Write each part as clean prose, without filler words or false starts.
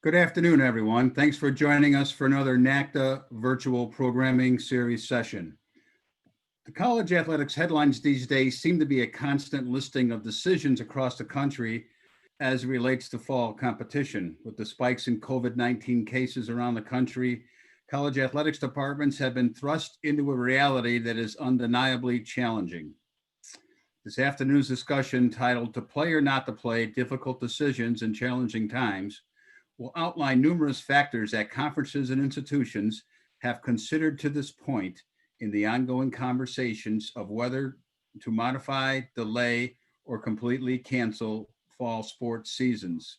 Good afternoon, everyone. Thanks for joining us for another NACDA virtual programming series session. The college athletics headlines these days seem to be a constant listing of decisions across the country as it relates to fall competition. With the spikes in COVID-19 cases around the country, college athletics departments have been thrust into a reality that is undeniably challenging. This afternoon's discussion, titled "To Play or Not to Play, Difficult Decisions in Challenging Times," will outline numerous factors that conferences and institutions have considered to this point in the ongoing conversations of whether to modify, delay, or completely cancel fall sports seasons.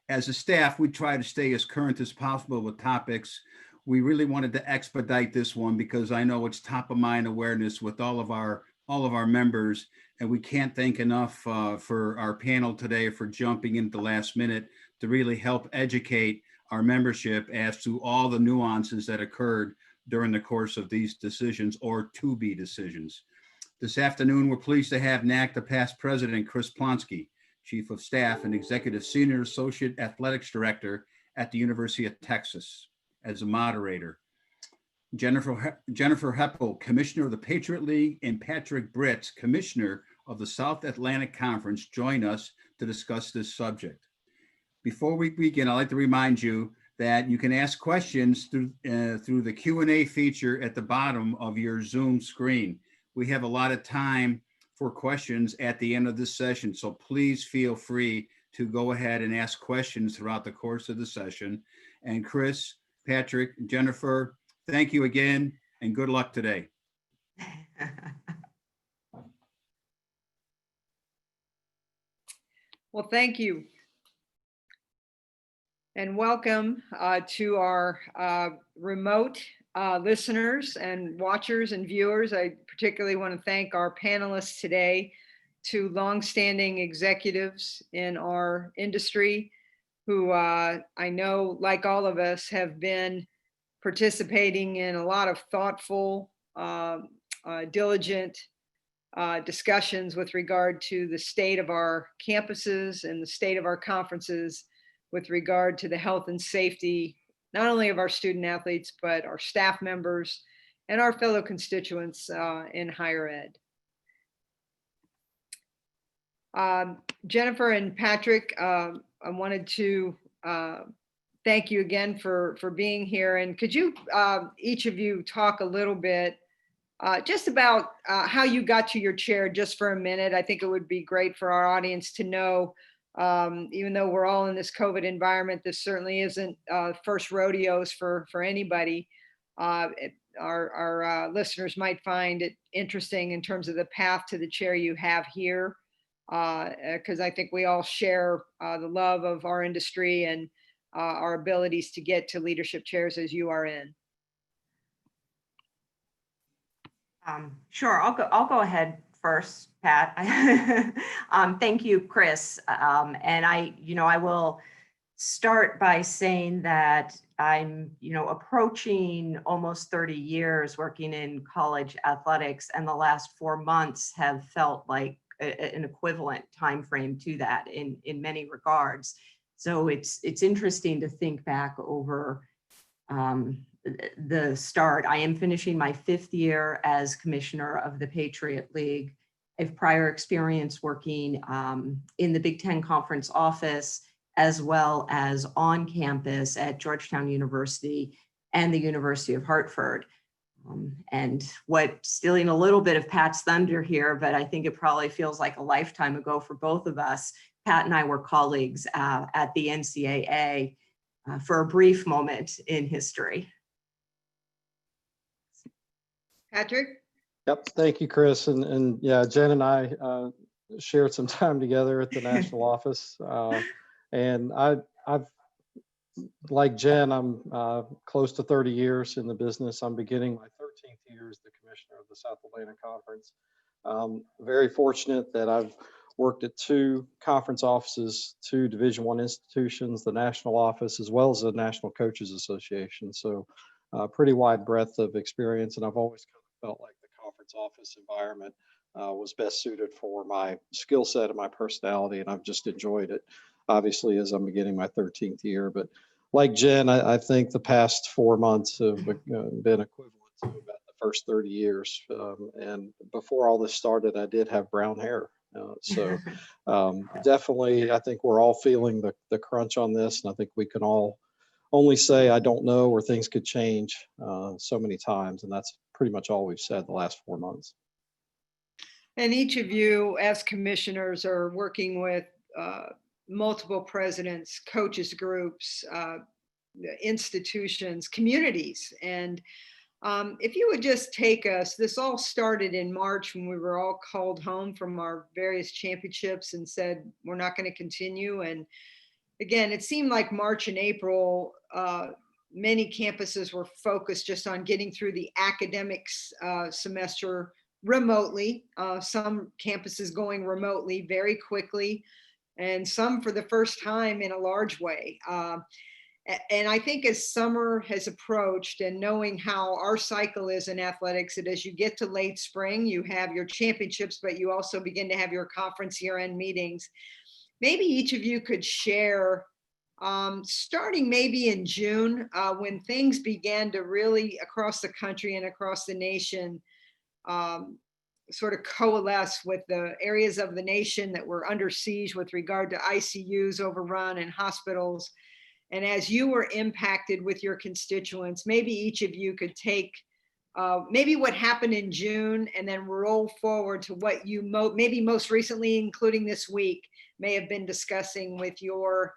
As a staff, we try to stay as current as possible with topics. We really wanted to expedite this one because I know it's top of mind awareness with all of our members, and we can't thank enough for our panel today for jumping into the last minute to really help educate our membership as to all the nuances that occurred during the course of these decisions or to-be decisions. This afternoon, we're pleased to have NACDA past president Chris Plonsky, Chief of Staff and Executive Senior Associate Athletics Director at the University of Texas, as a moderator. Jennifer Heppel, Commissioner of the Patriot League, and Patrick Britz, Commissioner of the South Atlantic Conference, join us to discuss this subject. Before we begin, I'd like to remind you that you can ask questions through the Q&A feature at the bottom of your Zoom screen. We have a lot of time for questions at the end of this session, so please feel free to go ahead and ask questions throughout the course of the session. And Chris, Patrick, Jennifer, thank you again, and good luck today. Well, thank you. And welcome to our remote listeners and watchers and viewers. I particularly want to thank our panelists today, two longstanding executives in our industry who I know, like all of us, have been participating in a lot of thoughtful, diligent discussions with regard to the state of our campuses and the state of our conferences with regard to the health and safety, not only of our student athletes, but our staff members and our fellow constituents in higher ed. Jennifer and Patrick, I wanted to thank you again for being here. And could you, each of you, talk a little bit just about how you got to your chair, just for a minute? I think it would be great for our audience to know, even though we're all in this COVID environment, this certainly isn't first rodeos for anybody. Our listeners might find it interesting in terms of the path to the chair you have here, because I think we all share the love of our industry and our abilities to get to leadership chairs as you are in. Sure, I'll go ahead first, Pat. Thank you, Chris. And I will start by saying that I'm, approaching almost 30 years working in college athletics, and the last 4 months have felt like an equivalent time frame to that in many regards. So it's interesting to think back over the start. I am finishing my 5th year as commissioner of the Patriot League. I have prior experience working in the Big Ten Conference office, as well as on campus at Georgetown University and the University of Hartford. And stealing a little bit of Pat's thunder here, but I think it probably feels like a lifetime ago for both of us. Pat and I were colleagues at the NCAA for a brief moment in history. Patrick? Yep, thank you, Chris. And yeah, Jen and I shared some time together at the national office. And I've, like Jen, I'm close to 30 years in the business. I'm beginning my 13th year as the commissioner of the South Atlantic Conference. Very fortunate that I've worked at 2 conference offices, 2 Division I institutions, the national office, as well as the National Coaches Association. So pretty wide breadth of experience. And I've always kind of felt like the conference office environment was best suited for my skill set and my personality, and I've just enjoyed it, obviously, as I'm beginning my 13th year. But like Jen, I think the past 4 months have been equivalent to about the first 30 years. And before all this started, I did have brown hair. Definitely, I think we're all feeling the crunch on this, and I think we can all only say I don't know, or things could change so many times, and that's pretty much all we've said the last 4 months. And each of you as commissioners are working with multiple presidents, coaches groups, institutions, communities. And if you would just take us, this all started in March when we were all called home from our various championships and said, we're not going to continue. And again, it seemed like March and April, many campuses were focused just on getting through the academics semester remotely. Some campuses going remotely very quickly, and some for the first time in a large way. And I think as summer has approached, and knowing how our cycle is in athletics, that as you get to late spring, you have your championships, but you also begin to have your conference year-end meetings. Maybe each of you could share, starting maybe in June, when things began to really across the country and across the nation sort of coalesce with the areas of the nation that were under siege with regard to ICUs overrun and hospitals. And as you were impacted with your constituents, maybe each of you could take maybe what happened in June and then roll forward to what you maybe most recently, including this week, may have been discussing with your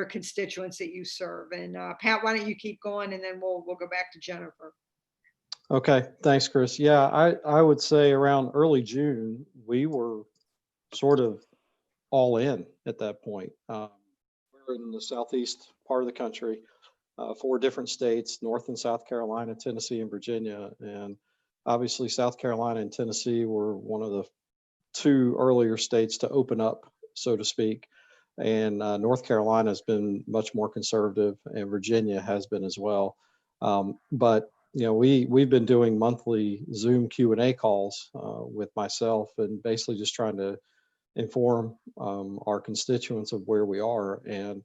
constituents that you serve. And Pat, why don't you keep going, and then we'll go back to Jennifer. Okay, thanks, Chris. Yeah, I would say around early June, we were sort of all in at that point. We're in the southeast part of the country, 4 different states, North and South Carolina, Tennessee, and Virginia. And obviously South Carolina and Tennessee were one of the 2 earlier states to open up, so to speak. And North Carolina has been much more conservative, and Virginia has been as well. But you know, we've been doing monthly Zoom Q&A calls with myself, and basically just trying to inform our constituents of where we are. And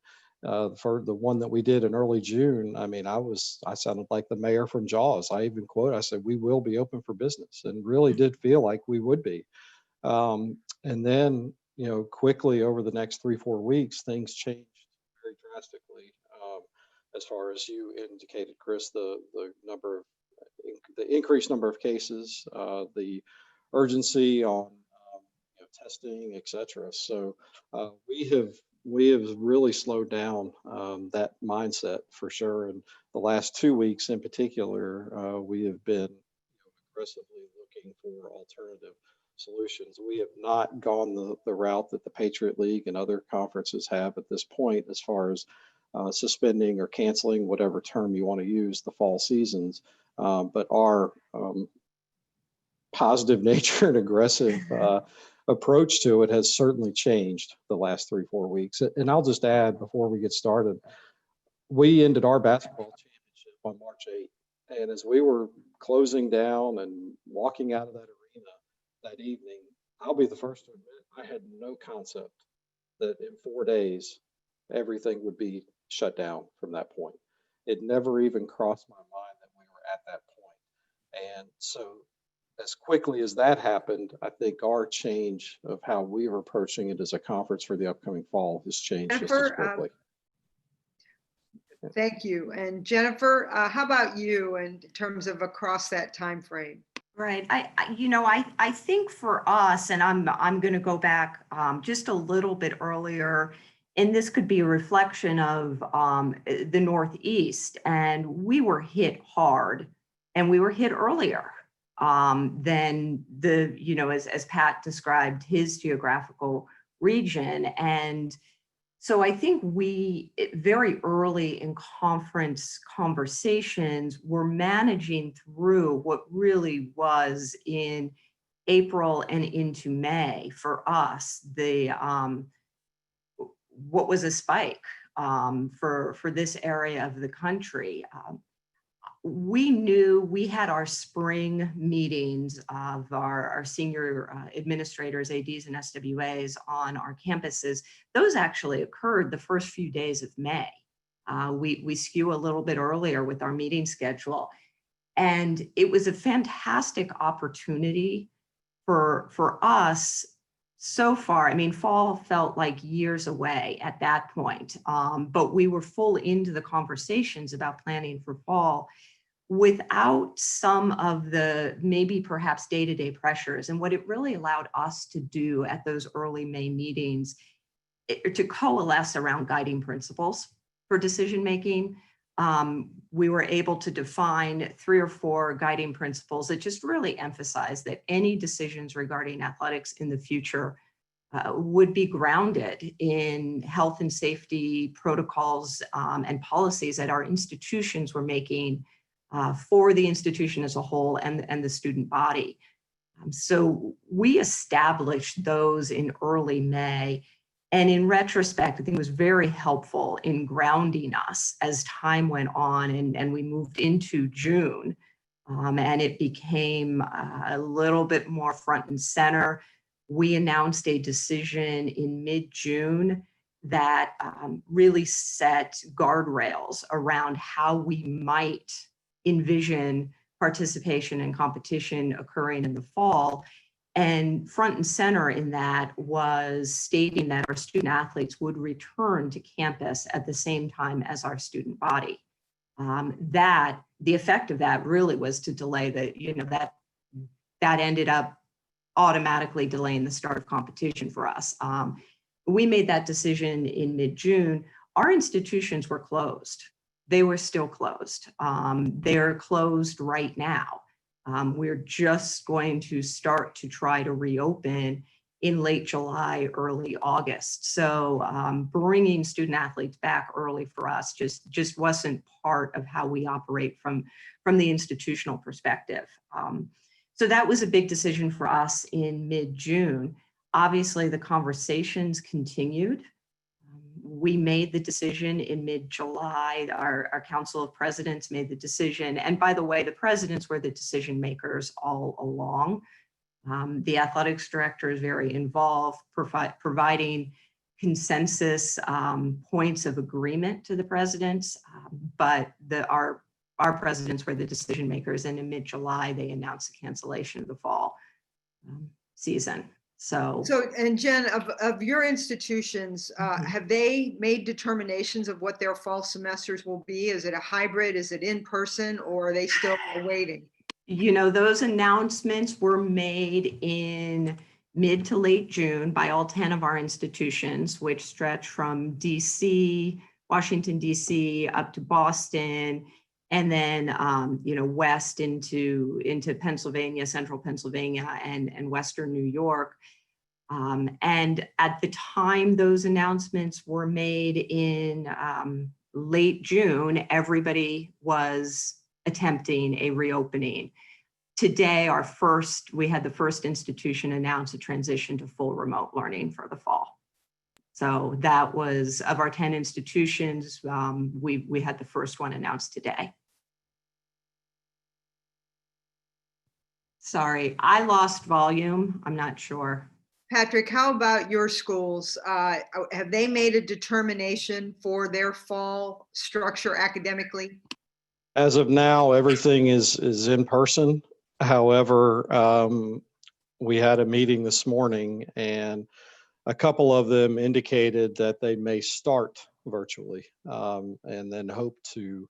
for the one that we did in early June, I mean, I sounded like the mayor from Jaws. I even I said, we will be open for business, and really did feel like we would be. And then, you know, quickly over the next 3-4 weeks, things changed very drastically. As far as you indicated, Chris, the increased number of cases, the urgency on testing, etc. So we have really slowed down that mindset for sure. And the last 2 weeks in particular, we have been aggressively looking for alternative solutions. We have not gone the route that the Patriot League and other conferences have at this point, as far as suspending or canceling, whatever term you want to use, the fall seasons. But our positive nature and aggressive approach to it has certainly changed the last 3-4 weeks. And I'll just add before we get started, we ended our basketball championship on March 8th. And as we were closing down and walking out of that arena that evening, I'll be the first to admit, I had no concept that in 4 days, everything would be shut down from that point. It never even crossed my mind that we were at that point. And so as quickly as that happened, I think our change of how we were approaching it as a conference for the upcoming fall has changed just as quickly. Thank you. And Jennifer, how about you in terms of across that time frame? Right. I think for us, and I'm going to go back just a little bit earlier, and this could be a reflection of the Northeast, and we were hit hard, and we were hit earlier than as Pat described his geographical region. And so I think we very early in conference conversations were managing through what really was in April and into May for us, what was a spike for this area of the country. we knew we had our spring meetings of our senior administrators, ADs and SWAs on our campuses. Those actually occurred the first few days of May. We skew a little bit earlier with our meeting schedule. And it was a fantastic opportunity for us so far. I mean, fall felt like years away at that point, but we were full into the conversations about planning for fall without some of the maybe perhaps day-to-day pressures. And what it really allowed us to do at those early May meetings to coalesce around guiding principles for decision-making. We were able to define 3 or 4 guiding principles that just really emphasize that any decisions regarding athletics in the future would be grounded in health and safety protocols and policies that our institutions were making for the institution as a whole and the student body. So we established those in early May. And in retrospect, I think it was very helpful in grounding us as time went on and we moved into June. And it became a little bit more front and center. We announced a decision in mid-June that really set guardrails around how we might envision participation and competition occurring in the fall. And front and center in that was stating that our student athletes would return to campus at the same time as our student body. The effect of that really was to delay that ended up automatically delaying the start of competition for us. We made that decision in mid-June. Our institutions were closed. They were still closed. They're closed right now. We're just going to start to try to reopen in late July, early August. So bringing student athletes back early for us just wasn't part of how we operate from the institutional perspective. So that was a big decision for us in mid-June. Obviously, the conversations continued. We made the decision in mid-July. Our Council of Presidents made the decision. And by the way, the presidents were the decision makers all along. The athletics director is very involved, providing consensus points of agreement to the presidents. But our presidents were the decision makers. And in mid-July, they announced the cancellation of the fall season. So and Jen, of your institutions, have they made determinations of what their fall semesters will be? Is it a hybrid? Is it in person, or are they still waiting? Those announcements were made in mid to late June by all 10 of our institutions, which stretch from DC, Washington, DC, up to Boston, and then west into Pennsylvania, central Pennsylvania, and western New York. And at the time those announcements were made in late June, everybody was attempting a reopening. Today, we had the first institution announce a transition to full remote learning for the fall. So that was, of our 10 institutions, we had the first one announced today. Sorry, I lost volume. I'm not sure. Patrick, how about your schools? Have they made a determination for their fall structure academically? As of now, everything is in person. However, we had a meeting this morning and a couple of them indicated that they may start virtually and then hope to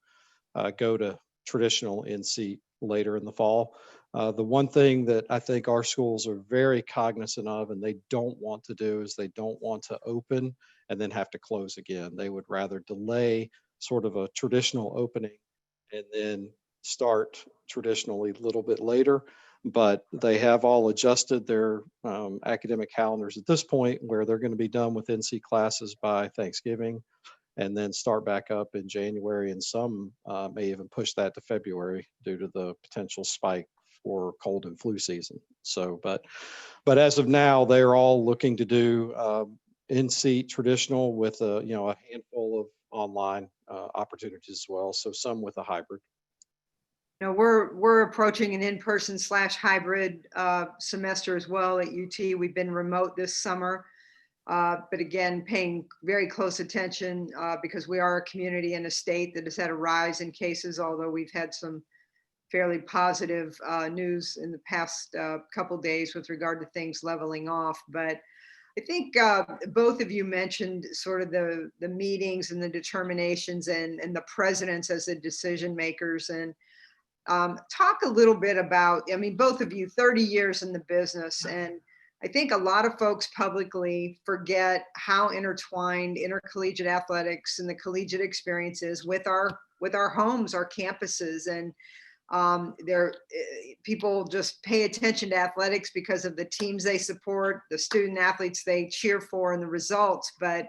go to traditional in-seat later in the fall. The one thing that I think our schools are very cognizant of and they don't want to do is they don't want to open and then have to close again. They would rather delay sort of a traditional opening and then start traditionally a little bit later. But they have all adjusted their academic calendars at this point where they're going to be done with NC classes by Thanksgiving and then start back up in January. And some may even push that to February due to the potential spike for cold and flu season. So, but as of now, they're all looking to do in-seat traditional with a handful of online opportunities as well. So some with a hybrid. No, we're approaching an in-person / hybrid semester as well at UT. We've been remote this summer, but again, paying very close attention because we are a community and a state that has had a rise in cases, although we've had some fairly positive news in the past couple days with regard to things leveling off. But I think both of you mentioned sort of the meetings and the determinations and the presidents as the decision makers. And talk a little bit about, I mean, both of you, 30 years in the business, and I think a lot of folks publicly forget how intertwined intercollegiate athletics and the collegiate experience is with our homes, our campuses, and people just pay attention to athletics because of the teams they support, the student athletes they cheer for, and the results. But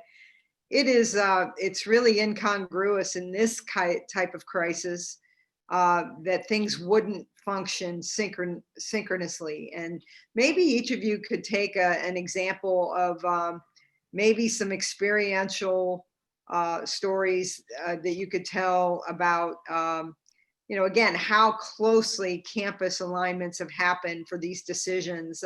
it's really incongruous in this type of crisis that things wouldn't function synchronously. And maybe each of you could take an example of maybe some experiential stories that you could tell about, again, how closely campus alignments have happened for these decisions.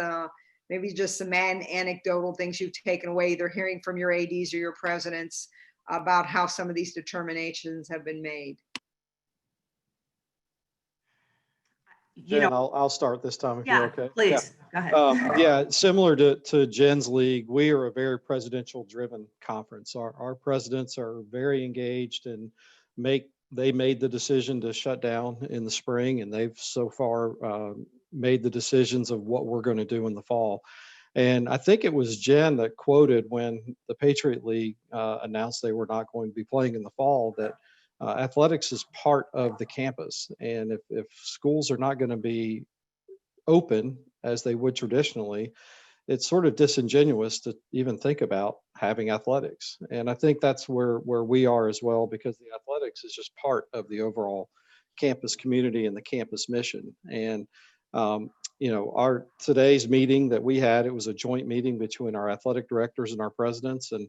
Maybe just some anecdotal things you've taken away, either hearing from your ADs or your presidents about how some of these determinations have been made. Jen, I'll start this time if yeah, you're okay. please, go ahead. Yeah, similar to Jen's league, we are a very presidential driven conference. Our presidents are very engaged and they made the decision to shut down in the spring, and they've so far made the decisions of what we're going to do in the fall. And I think it was Jen that quoted when the Patriot League announced they were not going to be playing in the fall that athletics is part of the campus. And if schools are not going to be open as they would traditionally, it's sort of disingenuous to even think about having athletics. And I think that's where we are as well, because the athletics is just part of the overall campus community and the campus mission. And our today's meeting that we had, it was a joint meeting between our athletic directors and our presidents, and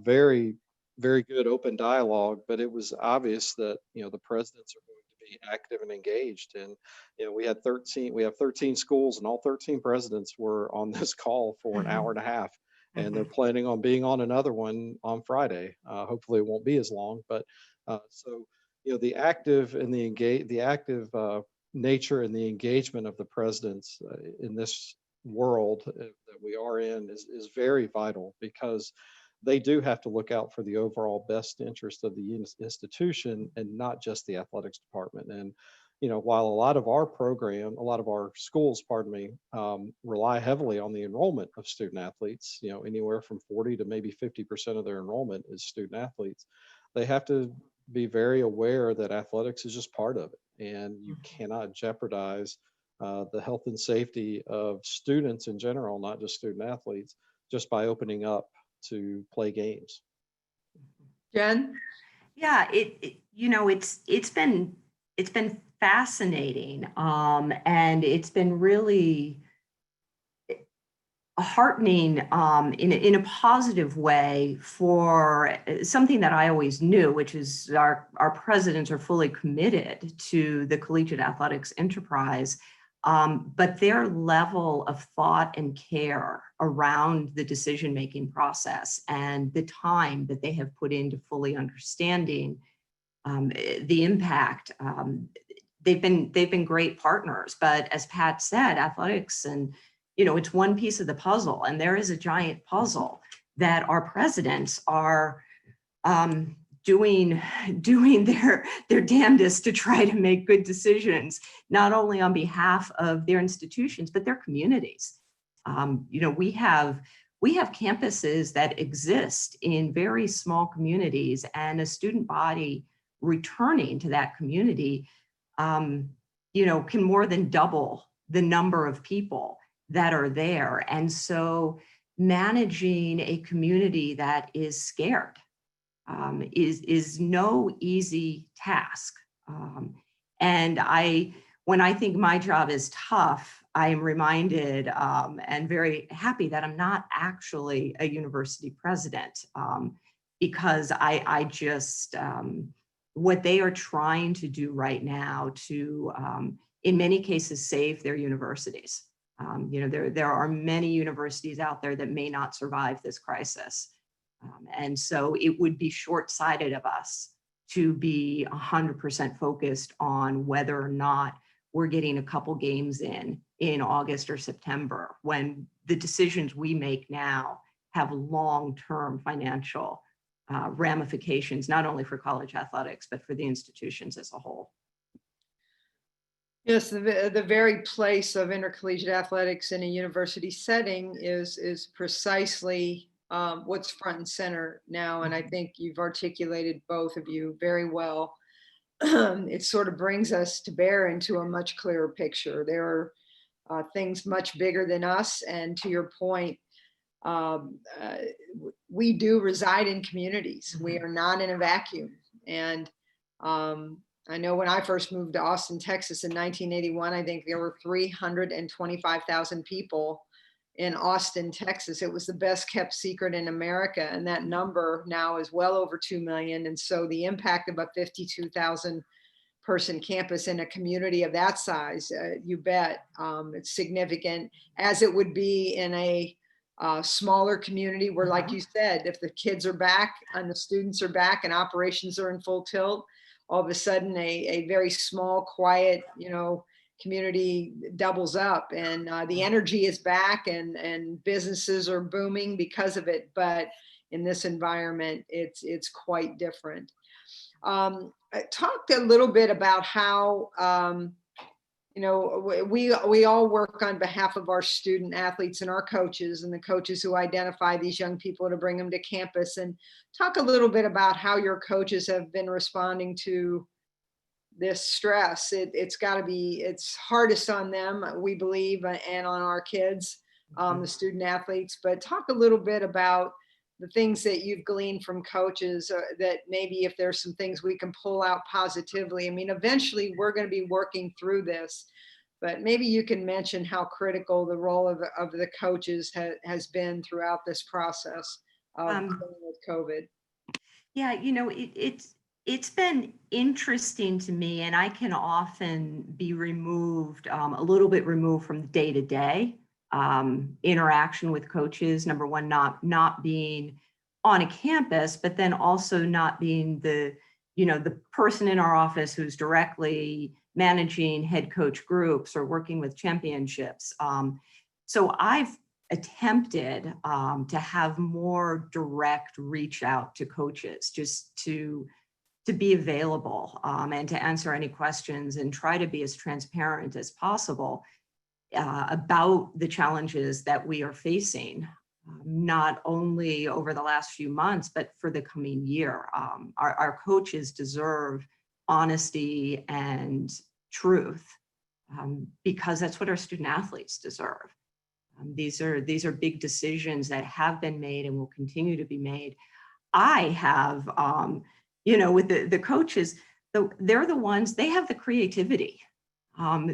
very, very good open dialogue. But it was obvious that the presidents are going to be active and engaged. And we have 13 schools, and all 13 presidents were on this call for an hour and a half, and they're planning on being on another one on Friday. Hopefully it won't be as long, but so the active and the active nature and the engagement of the presidents in this world that we are in is very vital, because they do have to look out for the overall best interest of the institution and not just the athletics department. And while a lot of our schools, rely heavily on the enrollment of student athletes, anywhere from 40 to maybe 50% of their enrollment is student athletes, they have to be very aware that athletics is just part of it, and you cannot jeopardize the health and safety of students in general, not just student athletes, just by opening up to play games. Jen? Yeah, it's been fascinating, and it's been really heartening in a positive way for something that I always knew, which is our presidents are fully committed to the collegiate athletics enterprise, but their level of thought and care around the decision-making process and the time that they have put into fully understanding the impact. They've been great partners, but as Pat said, athletics and it's one piece of the puzzle, and there is a giant puzzle that our presidents are doing their damnedest to try to make good decisions, not only on behalf of their institutions, but their communities. We have campuses that exist in very small communities, and a student body returning to that community, can more than double the number of people that are there. And so managing a community that is scared is no easy task. And when I think my job is tough, I am reminded and very happy that I'm not actually a university president, because I just, what they are trying to do right now to, in many cases, save their universities. There are many universities out there that may not survive this crisis. And so it would be short-sighted of us to be 100% focused on whether or not we're getting a couple games in August or September, when the decisions we make now have long-term financial ramifications, not only for college athletics, but for the institutions as a whole. Yes, the very place of intercollegiate athletics in a university setting is precisely what's front and center now. And I think you've articulated, both of you, very well. It sort of brings us to bear into a much clearer picture. There are things much bigger than us. And to your point, we do reside in communities. We are not in a vacuum. And I know when I first moved to Austin, Texas in 1981, I think there were 325,000 people in Austin, Texas. It was the best kept secret in America. And that number now is well over 2 million. And so the impact of a 52,000 person campus in a community of that size, you bet, it's significant, as it would be in a smaller community where, like you said, if the kids are back and the students are back and operations are in full tilt, all of a sudden a very small, quiet, community doubles up, and the energy is back, and businesses are booming because of it. But in this environment, it's quite different. I talked a little bit about how we all work on behalf of our student athletes and our coaches, and the coaches who identify these young people to bring them to campus. And talk a little bit about how your coaches have been responding to this stress. It's hardest on them, we believe, and on our kids, the student athletes. But talk a little bit about the things that you've gleaned from coaches, that maybe if there's some things we can pull out positively. I mean, eventually we're going to be working through this, but maybe you can mention how critical the role of the coaches has been throughout this process of dealing with COVID. Yeah, it's been interesting to me, and I can often be removed, a little bit removed from the day-to-day interaction with coaches. Number one, not being on a campus, but then also not being the person in our office who's directly managing head coach groups or working with championships. So I've attempted to have more direct reach out to coaches, just to be available and to answer any questions, and try to be as transparent as possible about the challenges that we are facing, not only over the last few months, but for the coming year. Our coaches deserve honesty and truth, because that's what our student athletes deserve. These are big decisions that have been made and will continue to be made. I have, with the coaches, they're the ones, they have the creativity.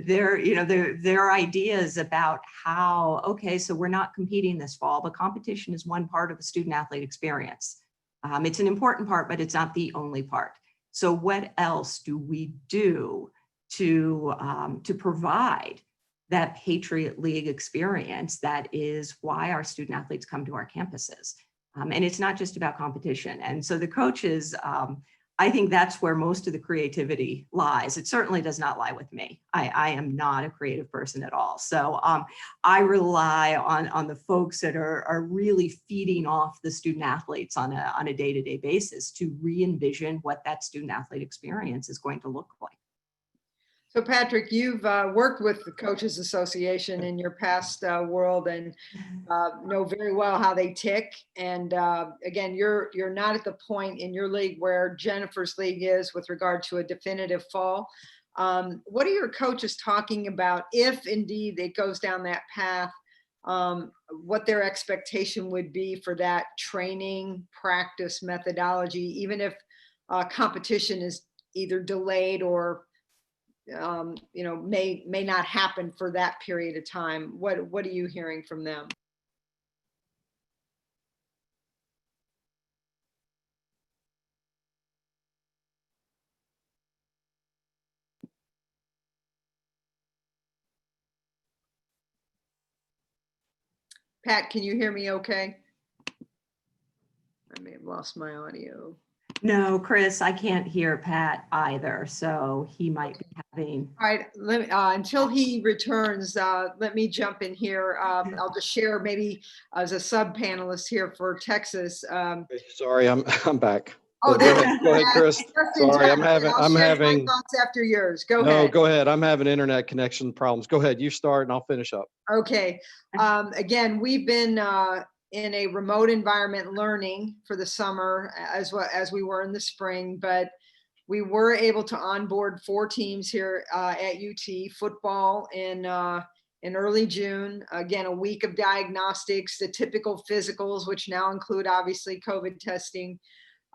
Their ideas about how, okay, so we're not competing this fall, but competition is one part of the student athlete experience. It's an important part, but it's not the only part. So what else do we do to provide that Patriot League experience that is why our student athletes come to our campuses? And it's not just about competition. And so the coaches, I think that's where most of the creativity lies. It certainly does not lie with me. I am not a creative person at all. So I rely on the folks that are really feeding off the student athletes on a day-to-day basis to re-envision what that student athlete experience is going to look like. So Patrick, you've worked with the Coaches Association in your past world, and know very well how they tick. And again, you're not at the point in your league where Jennifer's league is with regard to a definitive fall. What are your coaches talking about, if indeed it goes down that path, what their expectation would be for that training, practice, methodology, even if competition is either delayed or may not happen for that period of time? What are you hearing from them? Pat, can you hear me okay? I may have lost my audio. No, Chris, I can't hear Pat either, so he might be having. All right, until he returns, let me jump in here. I'll just share maybe as a sub-panelist here for Texas. Sorry, I'm back. Oh, Go ahead, Chris. just in Sorry, time. I'll share my having. thoughts after yours. Go No, ahead. go ahead. I'm having internet connection problems. Go ahead. You start and I'll finish up. Okay. Again, we've been in a remote environment learning for the summer as well as we were in the spring, but we were able to onboard 4 teams here at UT football in early June. Again, a week of diagnostics, the typical physicals, which now include obviously COVID testing,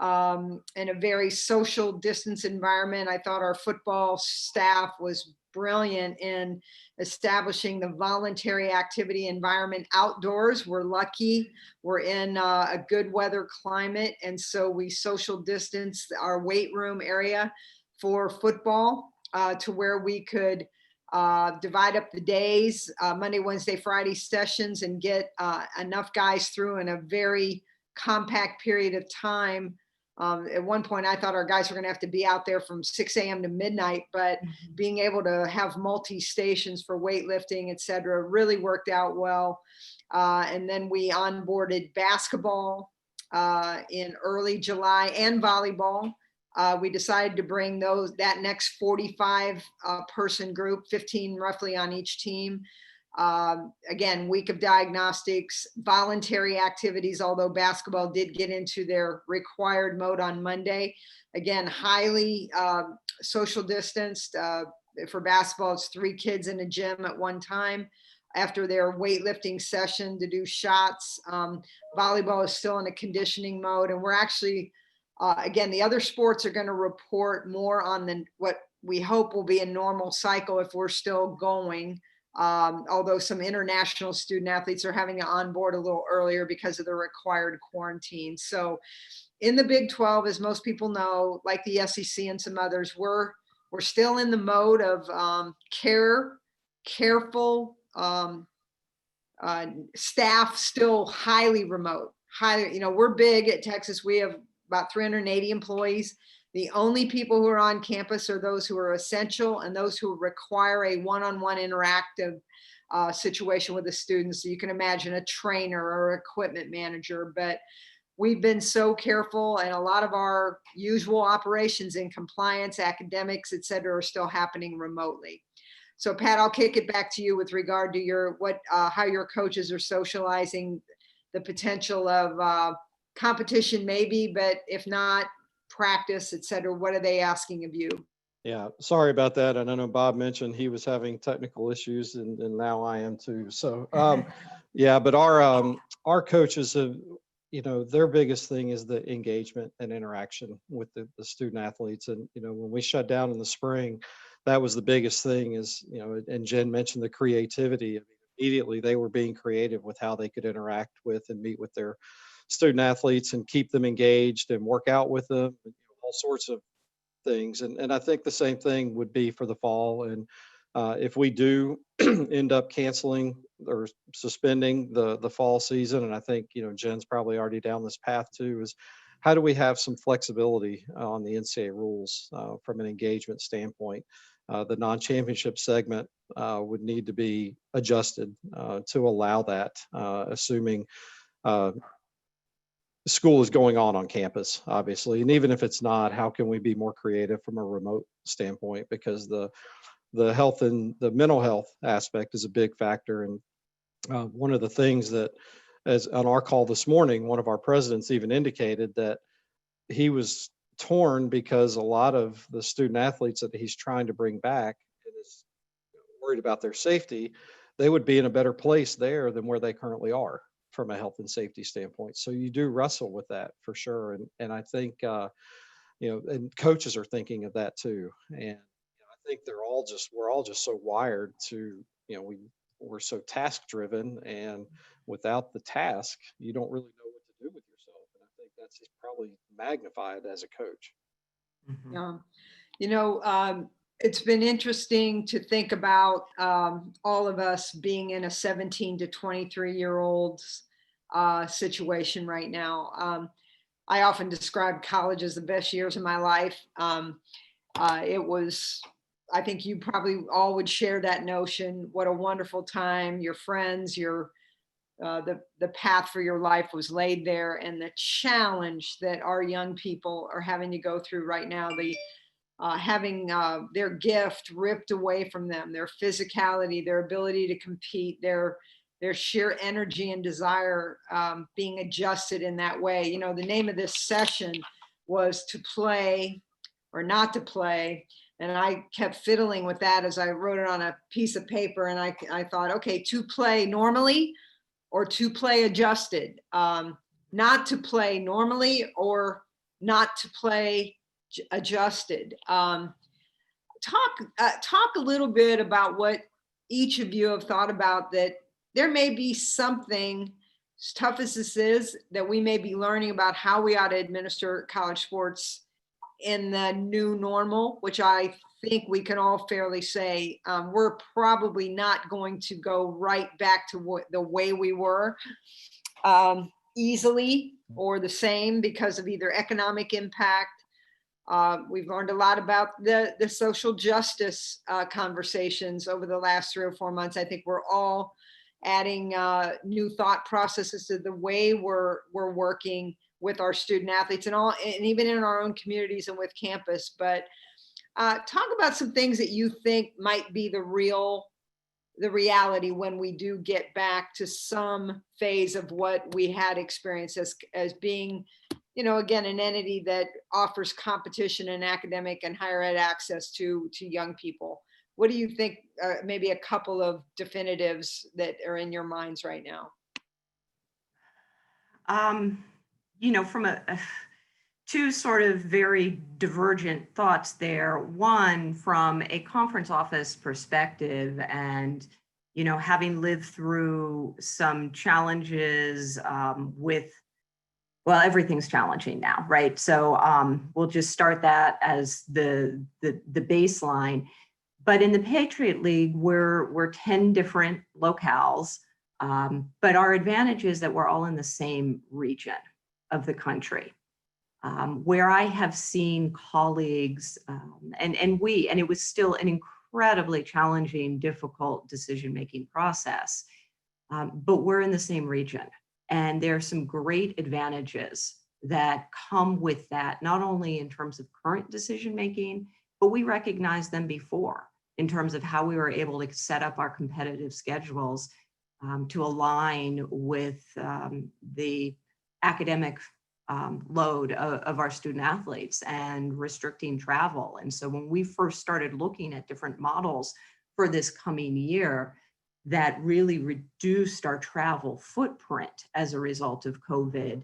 in a very social distance environment. I thought our football staff was brilliant in establishing the voluntary activity environment outdoors. We're lucky. We're in a good weather climate. And so we social distanced our weight room area for football to where we could divide up the days, Monday, Wednesday, Friday sessions, and get enough guys through in a very compact period of time. At one point, I thought our guys were going to have to be out there from 6 a.m. to midnight, but being able to have multi-stations for weightlifting, et cetera, really worked out well. And then we onboarded basketball in early July and volleyball. We decided to bring that next 45 person group, 15 roughly on each team. Again, week of diagnostics, voluntary activities, although basketball did get into their required mode on Monday. Again, highly social distanced. For basketball, it's 3 kids in a gym at one time after their weightlifting session to do shots. Volleyball is still in a conditioning mode. And we're actually, again, the other sports are going to report more on what we hope will be a normal cycle if we're still going. Although some international student athletes are having to onboard a little earlier because of the required quarantine. So in the Big 12, as most people know, like the SEC and some others, we're still in the mode of careful, staff still highly remote, we're big at Texas. We have about 380 employees. The only people who are on campus are those who are essential and those who require a one-on-one interactive situation with the students. So you can imagine a trainer or equipment manager, but we've been so careful, and a lot of our usual operations in compliance, academics, et cetera, are still happening remotely. So Pat, I'll kick it back to you with regard to how your coaches are socializing the potential of competition maybe, but if not, practice, et cetera. What are they asking of you? Yeah, sorry about that. And I know Bob mentioned he was having technical issues, and now I am too. So yeah, but our coaches have, their biggest thing is the engagement and interaction with the student athletes. And, when we shut down in the spring, that was the biggest thing is, and Jen mentioned the creativity. I mean, immediately they were being creative with how they could interact with and meet with their student athletes and keep them engaged and work out with them, all sorts of things. And I think the same thing would be for the fall. And if we do end up canceling or suspending the fall season, and I think, Jen's probably already down this path too, is how do we have some flexibility on the NCAA rules from an engagement standpoint? The non-championship segment would need to be adjusted to allow that, assuming school is going on campus, obviously. And even if it's not, how can we be more creative from a remote standpoint? Because the health and the mental health aspect is a big factor. And one of the things that, as on our call this morning, one of our presidents even indicated that he was torn because a lot of the student athletes that he's trying to bring back and is worried about their safety, they would be in a better place there than where they currently are from a health and safety standpoint. So you do wrestle with that for sure. And I think, and coaches are thinking of that too. And I think we're all just so wired to, we're so task driven, and without the task, you don't really know what to do with yourself. And I think that's just probably magnified as a coach. Mhm. It's been interesting to think about all of us being in a 17 to 23-year-old's situation right now. I often describe college as the best years of my life. It was, I think you probably all would share that notion. What a wonderful time. Your friends, the path for your life was laid there, and the challenge that our young people are having to go through right now, having their gift ripped away from them, their physicality, their ability to compete, their sheer energy and desire being adjusted in that way. You know, the name of this session was To Play or Not to Play. And I kept fiddling with that as I wrote it on a piece of paper. And I thought, okay, to play normally or to play adjusted, not to play normally or not to play adjusted. Talk a little bit about what each of you have thought about, that there may be something, as tough as this is, that we may be learning about how we ought to administer college sports in the new normal, which I think we can all fairly say we're probably not going to go right back to the way we were easily or the same because of either economic impact. We've learned a lot about the social justice conversations over the last 3 or 4 months. I think we're all adding new thought processes to the way we're working with our student athletes and even in our own communities and with campus. But talk about some things that you think might be the reality when we do get back to some phase of what we had experienced as being, you know, again, an entity that offers competition in academic and higher ed access to young people. What do you think, maybe a couple of definitives that are in your minds right now? You know, from two sort of very divergent thoughts there. One, from a conference office perspective, and, you know, having lived through some challenges well, everything's challenging now, right? So we'll just start that as the baseline. But in the Patriot League, we're 10 different locales, but our advantage is that we're all in the same region of the country. Where I have seen colleagues, and it was still an incredibly challenging, difficult decision-making process, but we're in the same region. And there are some great advantages that come with that, not only in terms of current decision-making, but we recognized them before in terms of how we were able to set up our competitive schedules to align with the academic load of our student athletes and restricting travel. And so when we first started looking at different models for this coming year that really reduced our travel footprint as a result of COVID,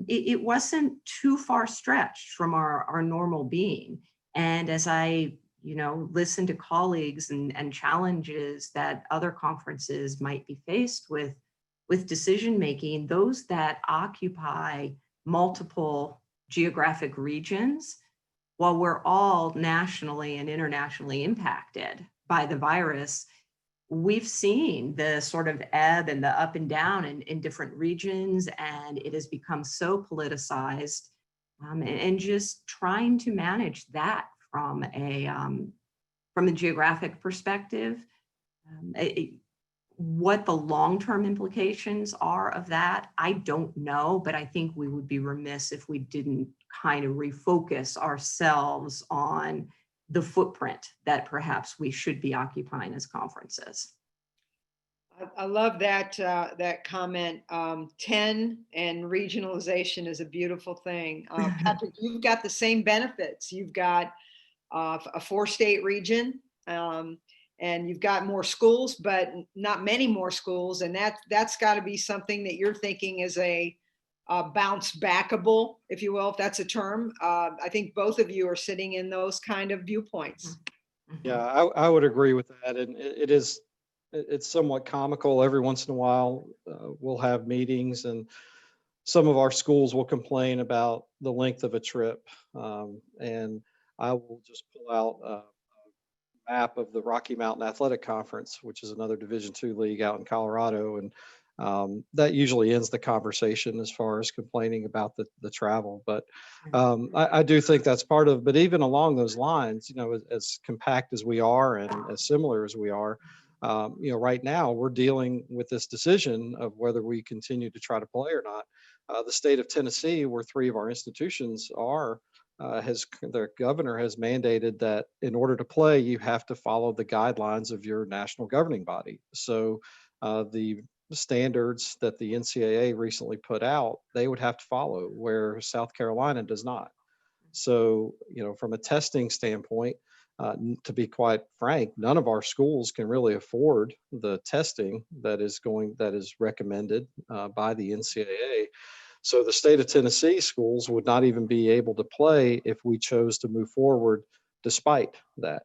it wasn't too far stretched from our normal being. And as I, you know, listen to colleagues and challenges that other conferences might be faced with decision making, those that occupy multiple geographic regions, while we're all nationally and internationally impacted by the virus, we've seen the sort of ebb and the up and down in different regions, and it has become so politicized. And just trying to manage that from a geographic perspective, what the long-term implications are of that, I don't know, but I think we would be remiss if we didn't kind of refocus ourselves on the footprint that perhaps we should be occupying as conferences. I love that comment. 10 and regionalization is a beautiful thing. Patrick, you've got the same benefits. You've got a 4-state region, and you've got more schools, but not many more schools. And that's got to be something that you're thinking is a bounce backable, if you will, if that's a term. I think both of you are sitting in those kind of viewpoints. Yeah, I would agree with that. And it's somewhat comical. Every once in a while, we'll have meetings and some of our schools will complain about the length of a trip. And I will just pull out map of the Rocky Mountain Athletic Conference, which is another Division II league out in Colorado. And that usually ends the conversation as far as complaining about the travel. But I do think that's part of, but even along those lines, as compact as we are and as similar as we are, right now we're dealing with this decision of whether we continue to try to play or not. The state of Tennessee, where 3 of our institutions are, the governor has mandated that in order to play, you have to follow the guidelines of your national governing body. So the standards that the NCAA recently put out, they would have to follow, where South Carolina does not. So, from a testing standpoint, to be quite frank, none of our schools can really afford the testing that is recommended by the NCAA. So the state of Tennessee schools would not even be able to play if we chose to move forward despite that.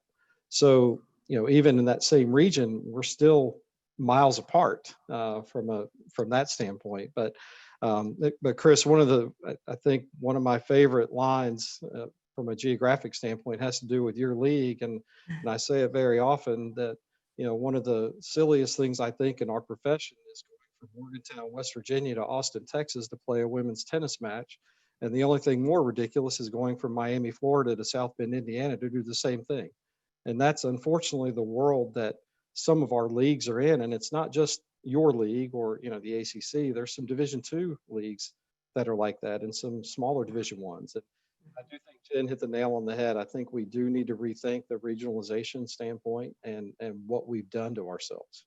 So, even in that same region, we're still miles apart from that standpoint. But Chris, I think one of my favorite lines from a geographic standpoint has to do with your league. And I say it very often that, one of the silliest things I think in our profession is going from Morgantown, West Virginia to Austin, Texas to play a women's tennis match. And the only thing more ridiculous is going from Miami, Florida to South Bend, Indiana to do the same thing. And that's unfortunately the world that some of our leagues are in. And it's not just your league or, the ACC. There's some Division II leagues that are like that and some smaller Division Ones. And I do think Jen hit the nail on the head. I think we do need to rethink the regionalization standpoint and what we've done to ourselves.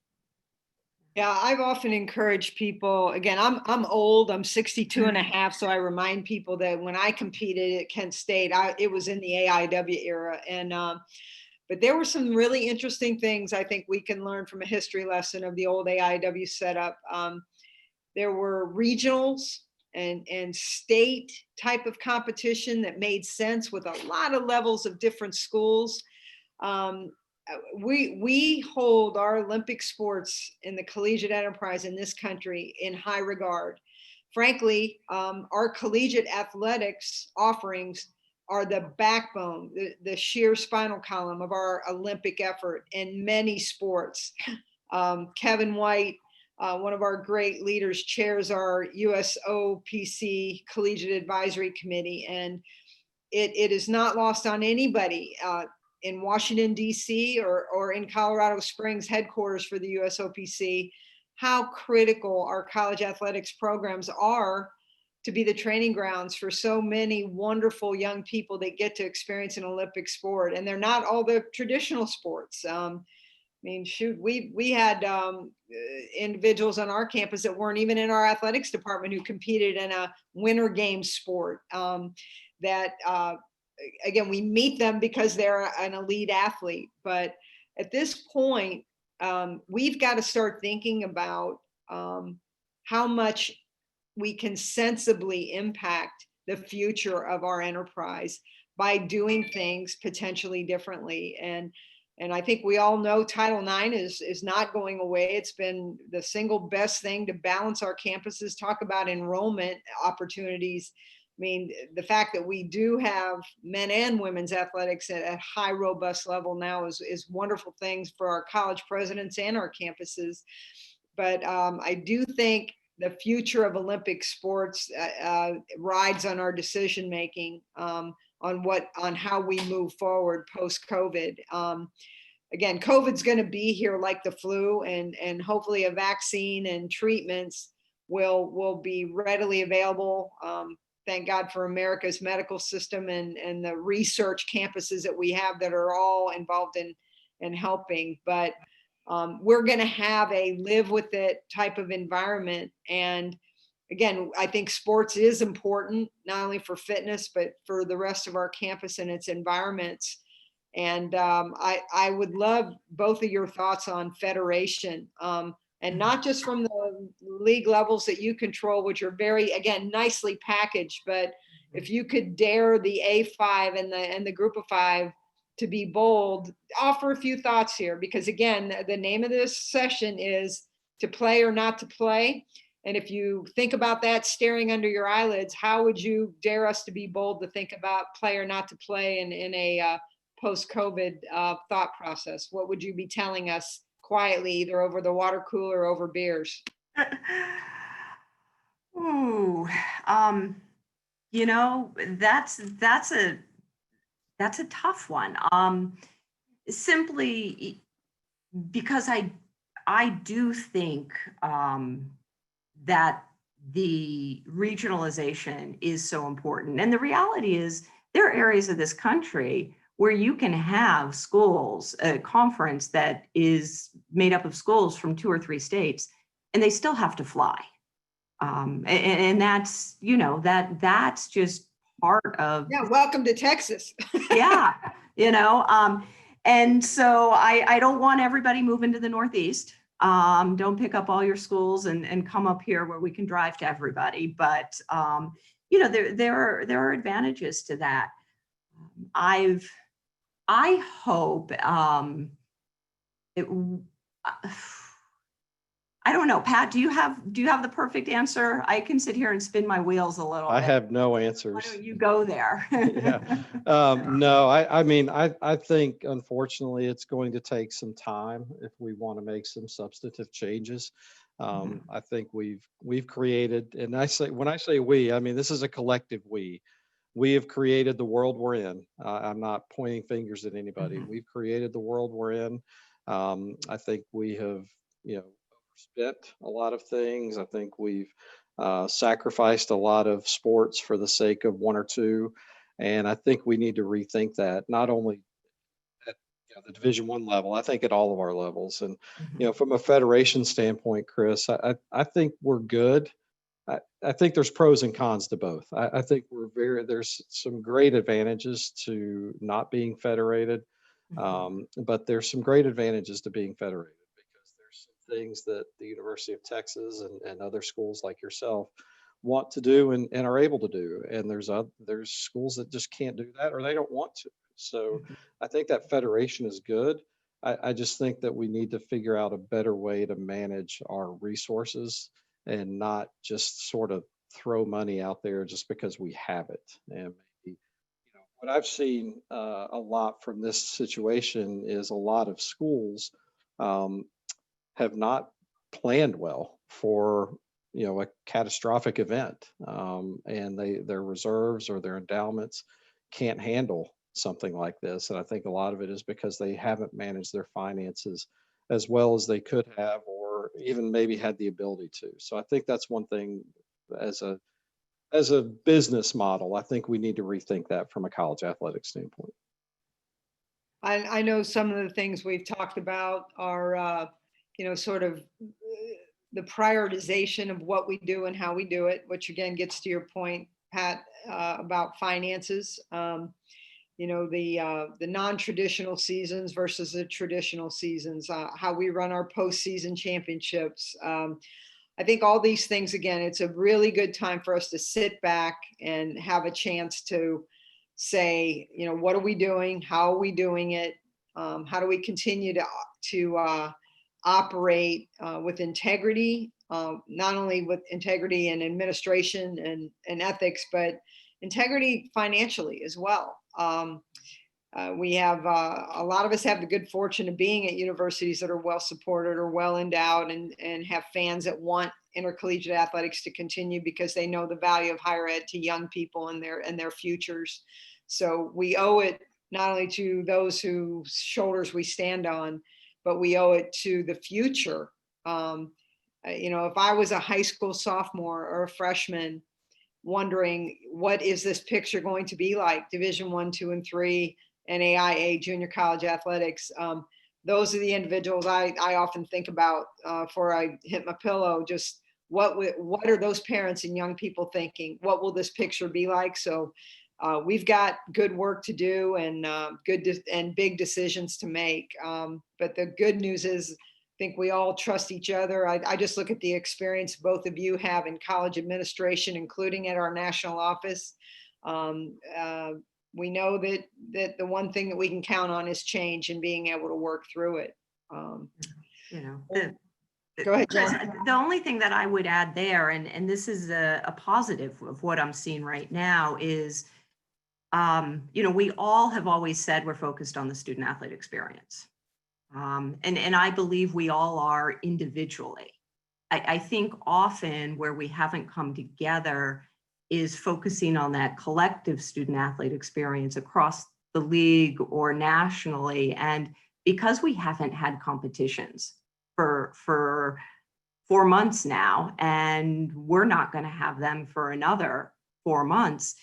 Yeah, I've often encouraged people, again, I'm old, I'm 62 and a half. So I remind people that when I competed at Kent State, it was in the AIW era. And, but there were some really interesting things I think we can learn from a history lesson of the old AIW setup. There were regionals and state type of competition that made sense with a lot of levels of different schools. We hold our Olympic sports in the collegiate enterprise in this country in high regard. Frankly, our collegiate athletics offerings are the backbone, the sheer spinal column of our Olympic effort in many sports. Kevin White, one of our great leaders, chairs our USOPC Collegiate Advisory Committee, and it is not lost on anybody in Washington, D.C. or in Colorado Springs headquarters for the USOPC, how critical our college athletics programs are to be the training grounds for so many wonderful young people that get to experience an Olympic sport. And they're not all the traditional sports. I mean, shoot, we had individuals on our campus that weren't even in our athletics department who competed in a winter games sport again, we meet them because they're an elite athlete. But at this point, we've got to start thinking about how much we can sensibly impact the future of our enterprise by doing things potentially differently. And I think we all know Title IX is not going away. It's been the single best thing to balance our campuses. Talk about enrollment opportunities. I mean, the fact that we do have men and women's athletics at a high, robust level now is wonderful things for our college presidents and our campuses. But I do think the future of Olympic sports rides on our decision making on how we move forward post-COVID. Again, COVID's going to be here like the flu, and hopefully a vaccine and treatments will be readily available. Thank God for America's medical system and the research campuses that we have that are all involved in helping. But we're going to have a live with it type of environment. And again, I think sports is important, not only for fitness, but for the rest of our campus and its environments. And I would love both of your thoughts on federation, and not just from the league levels that you control, which are very, again, nicely packaged, but if you could dare the A5 and the group of 5 to be bold, offer a few thoughts here, because again, the name of this session is to play or not to play. And if you think about that staring under your eyelids, how would you dare us to be bold to think about play or not to play in a post-COVID thought process? What would you be telling us quietly, either over the water cooler or over beers? Ooh, you know, that's a tough one. Simply because I do think that the regionalization is so important. And the reality is there are areas of this country where you can have schools, a conference that is made up of schools from 2 or 3 states, and they still have to fly. And that's, you know, that's just part of, Yeah, welcome to Texas. yeah, you know, and so I don't want everybody moving to the Northeast. Don't pick up all your schools and come up here where we can drive to everybody. But, you know, there are advantages to that. I hope I don't know, Pat, do you have the perfect answer? I can sit here and spin my wheels a little I bit. have no Why answers. don't you go there? Yeah. No, I mean, I think unfortunately it's going to take some time if we want to make some substantive changes. I think we've created, and when I say we, I mean, this is a collective we. We have created the world we're in. I'm not pointing fingers at anybody. We've created the world we're in. I think we have, you know, overspent a lot of things. I think we've sacrificed a lot of sports for the sake of 1 or 2. And I think we need to rethink that, not only at, you know, the Division I level, I think at all of our levels. And, you know, from a federation standpoint, Chris, I think we're good. I think there's pros and cons to both. I think there's some great advantages to not being federated, but there's some great advantages to being federated because there's some things that the University of Texas and other schools like yourself want to do and are able to do. And there's schools that just can't do that or they don't want to. So I think that federation is good. I just think that we need to figure out a better way to manage our resources and not just sort of throw money out there just because we have it. And maybe, you know, what I've seen a lot from this situation is a lot of schools have not planned well for, you know, a catastrophic event, and their reserves or their endowments can't handle something like this. And I think a lot of it is because they haven't managed their finances as well as they could have, or even maybe had the ability to. So I think that's one thing as a business model. I think we need to rethink that from a college athletics standpoint. I know some of the things we've talked about are, you know, sort of the prioritization of what we do and how we do it, which again gets to your point, Pat, about finances. You know, the non-traditional seasons versus the traditional seasons, how we run our postseason championships. I think all these things, again, it's a really good time for us to sit back and have a chance to say, you know, what are we doing? How are we doing it? How do we continue to operate with integrity, not only with integrity and administration and ethics, but integrity financially as well. We have a lot of us have the good fortune of being at universities that are well supported or well endowed and have fans that want intercollegiate athletics to continue because they know the value of higher ed to young people and their futures. So we owe it not only to those whose shoulders we stand on, but we owe it to the future. You know, if I was a high school sophomore or a freshman wondering what is this picture going to be like, Division I, II, and III, NAIA, junior college athletics, those are the individuals I often think about before I hit my pillow. Just what are those parents and young people thinking? What will this picture be like? So we've got good work to do and big decisions to make. But the good news is, I think we all trust each other. I just look at the experience both of you have in college administration, including at our national office. We know that the one thing that we can count on is change and being able to work through it. You know, Go ahead, Chris, Jen. the only thing that I would add there, and this is a positive of what I'm seeing right now, is we all have always said we're focused on the student athlete experience. And I believe we all are individually. I think often where we haven't come together is focusing on that collective student athlete experience across the league or nationally. And because we haven't had competitions for 4 months now, and we're not going to have them for another 4 months,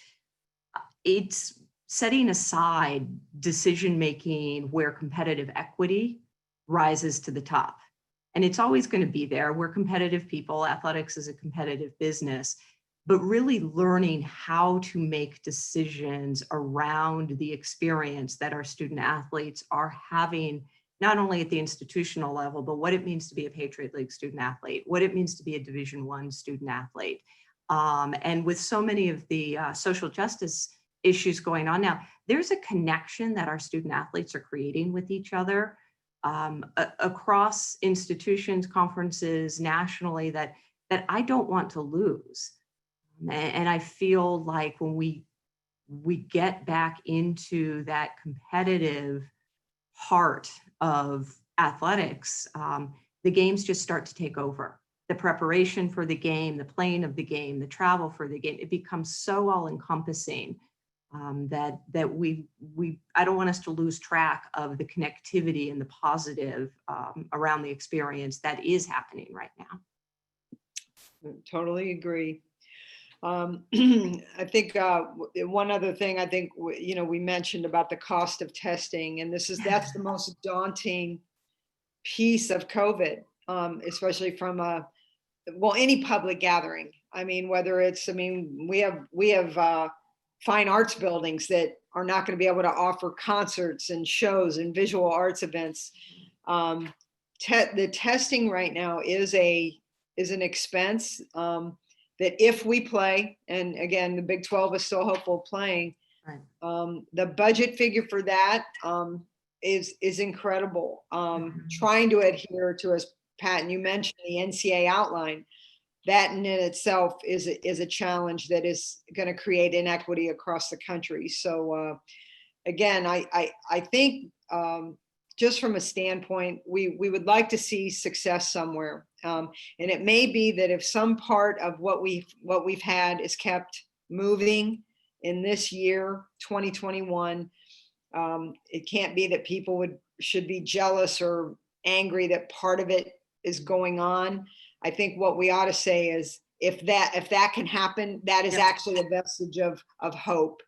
it's setting aside decision-making where competitive equity rises to the top. And it's always going to be there. We're competitive people. Athletics is a competitive business, but really learning how to make decisions around the experience that our student athletes are having, not only at the institutional level, but what it means to be a Patriot League student athlete, what it means to be a Division I student athlete. And with so many of the social justice issues going on now, there's a connection that our student athletes are creating with each other across institutions, conferences, nationally, that I don't want to lose. And I feel like when we get back into that competitive heart of athletics, the games just start to take over. The preparation for the game, the playing of the game, the travel for the game, it becomes so all-encompassing that I don't want us to lose track of the connectivity and the positive around the experience that is happening right now. Totally agree. I think one other thing I think, we mentioned about the cost of testing, and that's the most daunting piece of COVID, especially from any public gathering. I mean, we have fine arts buildings that are not going to be able to offer concerts and shows and visual arts events. The testing right now is an expense that if we play, and again, the Big 12 is still hopeful of playing, Right. The budget figure for that is incredible. Trying to adhere to, as Pat and you mentioned, the NCAA outline, that in itself is a challenge that is going to create inequity across the country. So again, I think just from a standpoint, we would like to see success somewhere. And it may be that if some part of what we've had is kept moving in this year, 2021, it can't be that people should be jealous or angry that part of it is going on. I think what we ought to say is if that can happen, that is actually a vestige of hope.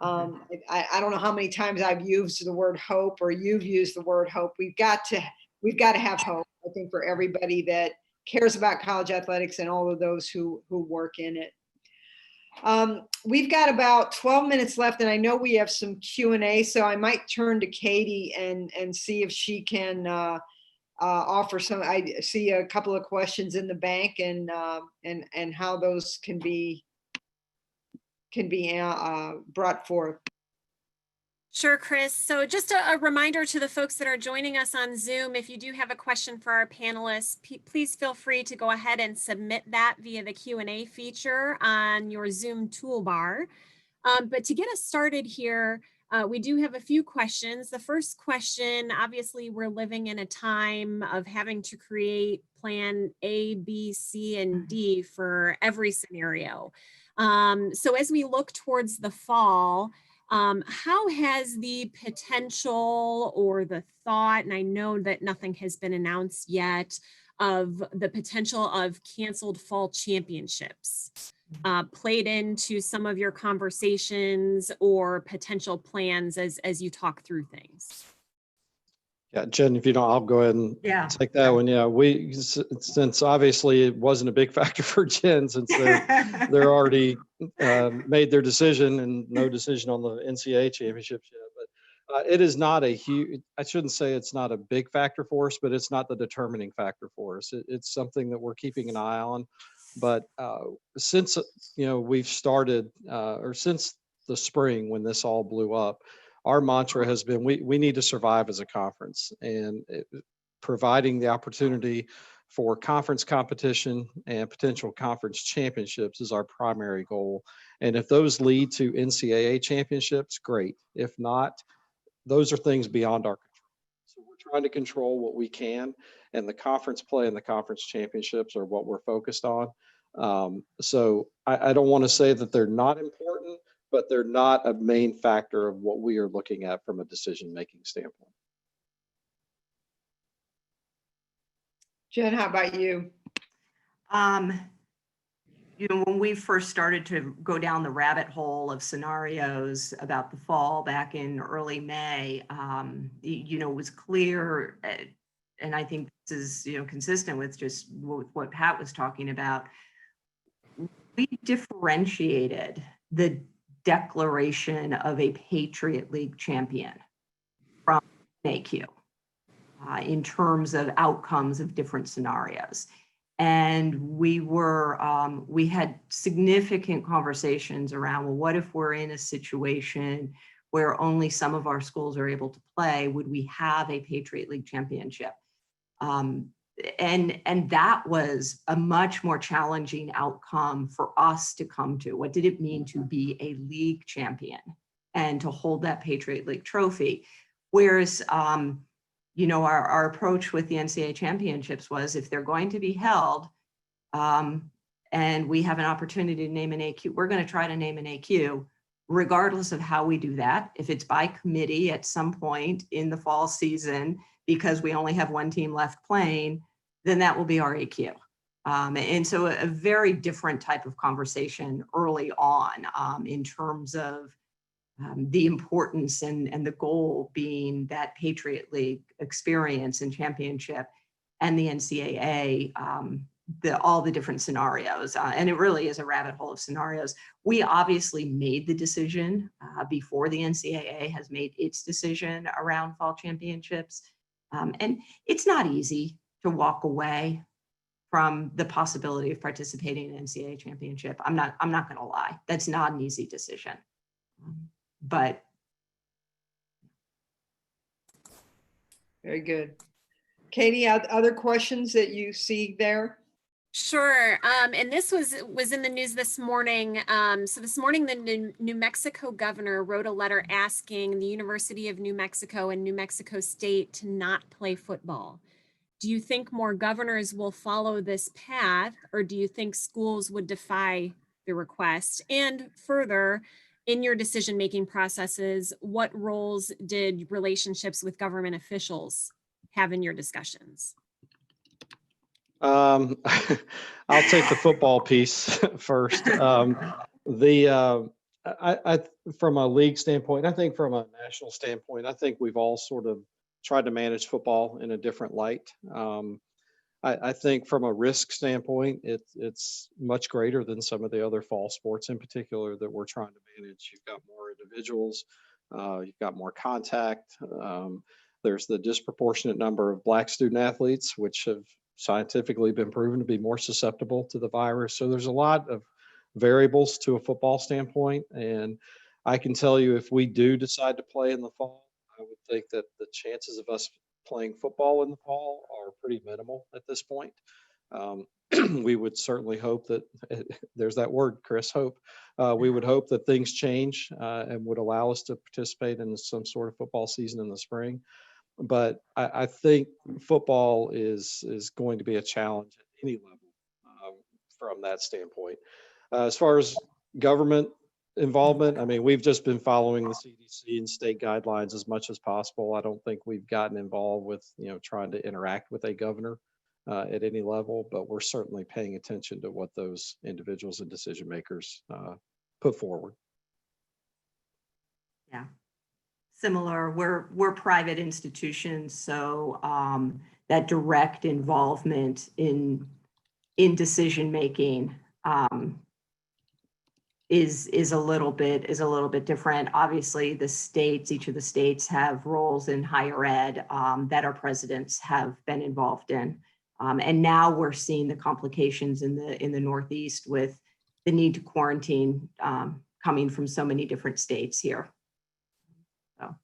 I don't know how many times I've used the word hope, or you've used the word hope. We've got to have hope, I think, for everybody that cares about college athletics and all of those who work in it. We've got about 12 minutes left, and I know we have some Q&A, so I might turn to Katie and see if she can offer some. I see a couple of questions in the bank, and how those can be brought forth. Sure, Chris. So just a reminder to the folks that are joining us on Zoom, if you do have a question for our panelists, please feel free to go ahead and submit that via the Q&A feature on your Zoom toolbar. But to get us started here, we do have a few questions. The first question, obviously, we're living in a time of having to create plan A, B, C, and D for every scenario. So as we look towards the fall, how has the potential or the thought, and I know that nothing has been announced yet, of the potential of canceled fall championships played into some of your conversations or potential plans as you talk through things? Yeah, Jen, if you don't, I'll go ahead and take that one. Yeah, since obviously it wasn't a big factor for Jen, since they're already made their decision and no decision on the NCAA championships yet. But it is not a huge, I shouldn't say it's not a big factor for us, but it's not the determining factor for us. It's something that we're keeping an eye on. But since, we've started, or since the spring when this all blew up, our mantra has been, we need to survive as a conference, and providing the opportunity for conference competition and potential conference championships is our primary goal. And if those lead to NCAA championships, great. If not, those are things beyond our control. So we're trying to control what we can, and the conference play and the conference championships are what we're focused on. So I don't want to say that they're not important, but they're not a main factor of what we are looking at from a decision-making standpoint. Jen, how about you? When we first started to go down the rabbit hole of scenarios about the fall back in early May, it was clear, and I think this is, consistent with just what Pat was talking about. We differentiated the declaration of a Patriot League champion from NACU in terms of outcomes of different scenarios. And we had significant conversations around, well, what if we're in a situation where only some of our schools are able to play? Would we have a Patriot League championship? And that was a much more challenging outcome for us to come to. What did it mean to be a league champion and to hold that Patriot League trophy? Whereas, our approach with the NCAA championships was, if they're going to be held and we have an opportunity to name an AQ, we're going to try to name an AQ, regardless of how we do that. If it's by committee at some point in the fall season, because we only have one team left playing, then that will be our AQ. And so a very different type of conversation early on in terms of the importance and the goal being that Patriot League experience and championship, and the NCAA, all the different scenarios. And it really is a rabbit hole of scenarios. We obviously made the decision before the NCAA has made its decision around fall championships. And it's not easy to walk away from the possibility of participating in an NCAA championship. I'm not going to lie. That's not an easy decision. But Very good. Katie, other questions that you see there? Sure. And this was in the news this morning. So this morning, the New Mexico governor wrote a letter asking the University of New Mexico and New Mexico State to not play football. Do you think more governors will follow this path, or do you think schools would defy the request? And further, in your decision-making processes, what roles did relationships with government officials have in your discussions? I'll take the football piece first. I from a league standpoint, I think from a national standpoint, I think we've all sort of tried to manage football in a different light. I think from a risk standpoint, it's much greater than some of the other fall sports in particular that we're trying to manage. You've got more individuals, you've got more contact. There's the disproportionate number of Black student athletes, which have scientifically been proven to be more susceptible to the virus. So there's a lot of variables to a football standpoint. And I can tell you, if we do decide to play in the fall, I would think that the chances of us playing football in the fall are pretty minimal at this point. We would certainly hope that there's that word, Chris, hope. We would hope that things change and would allow us to participate in some sort of football season in the spring. But I think football is going to be a challenge at any level from that standpoint. As far as government involvement, I mean, we've just been following the CDC and state guidelines as much as possible. I don't think we've gotten involved with, trying to interact with a governor at any level, but we're certainly paying attention to what those individuals and decision makers put forward. yeah, similar. We're private institutions, so that direct involvement in decision making is a little bit different. Obviously, each of the states have roles in higher ed that our presidents have been involved in. And now we're seeing the complications in the Northeast with the need to quarantine coming from so many different states here. So.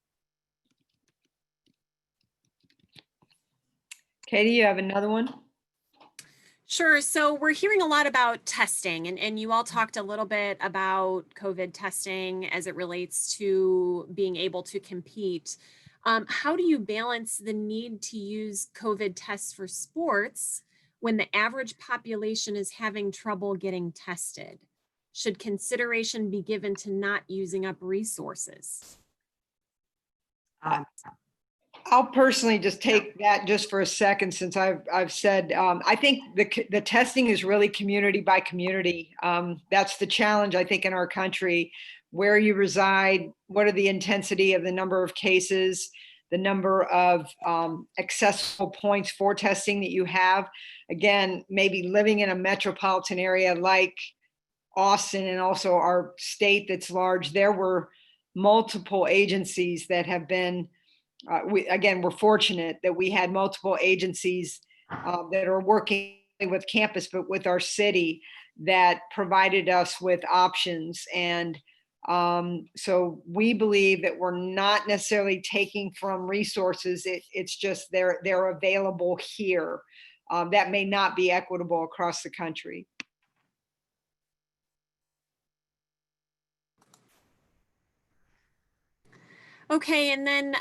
Katie, you have another one? Sure. So we're hearing a lot about testing, and you all talked a little bit about COVID testing as it relates to being able to compete. How do you balance the need to use COVID tests for sports when the average population is having trouble getting tested? Should consideration be given to not using up resources? Um, I'll personally just take that just for a second, since I've said, I think the testing is really community by community. That's the challenge, I think, in our country. Where you reside, what are the intensity of the number of cases, the number of accessible points for testing that you have. Again, maybe living in a metropolitan area like Austin, and also our state that's large, there were multiple agencies that have been, we're fortunate that we had multiple agencies that are working with campus, but with our city, that provided us with options. And so we believe that we're not necessarily taking from resources. It's just they're available here. That may not be equitable across the country. Okay, and then